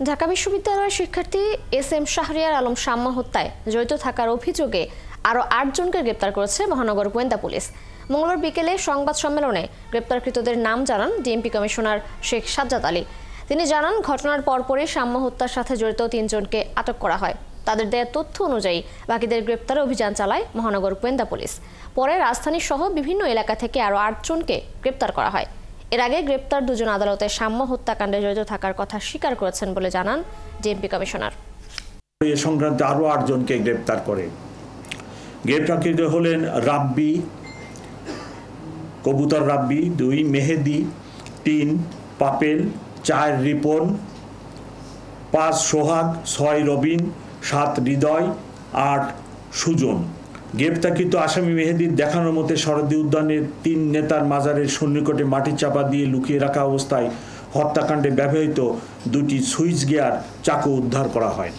ঢাকা বিশ্ববিদ্যালয়ের শিক্ষার্থী এস.এম. শাহরিয়ার আলম শাম্য হত্যায় জড়িত থাকার অভিযোগে আরও ৮ জনকে গ্রেপ্তার করেছে মহানগর গোয়েন্দা পুলিশ। মঙ্গলবার বিকেলে সংবাদ সম্মেলনে গ্রেপ্তারকৃতদের নাম জানান ডিএমপি কমিশনার শেখ সাজ্জাদ আলী। তিনি জানান, ঘটনার পরপরই শাম্য হত্যার সাথে জড়িত ৩ জনকে আটক করা হয়। তাদের দেয়া তথ্য অনুযায়ী বাকিদের গ্রেপ্তারে অভিযান চালায় মহানগর গোয়েন্দা পুলিশ। পরে রাজধানী সহ বিভিন্ন এলাকা থেকে আরও ৮ জনকে গ্রেপ্তার করা হয়। এর আগে গ্রেপ্তার 2 জন আদালতে শাম্য হত্যাকাণ্ডে জড়িত থাকার কথা স্বীকার করেছেন বলে জানান ডিএমপি কমিশনার। এ সংক্রান্তে আরও 8 জনকে গ্রেপ্তার করে। গ্রেপ্তারকৃত হলেন রাব্বি, কবুতর রাব্বি 2, মেহেদি 3, পাপেল 4, রিপন 5, সোহাগ 6, রবিন 7, হৃদয় 8, সুজন। গ্রেপ্তারকৃত আসামি মেহেদির দেখানোর মতে শরদি উদ্যানের 3 নেতার মাজারের সন্নিকটে মাটি চাপা দিয়ে লুকিয়ে রাখা অবস্থায় হত্যাকাণ্ডে ব্যবহৃত 2টি সুইচ গিয়ার চাকু উদ্ধার করা হয়।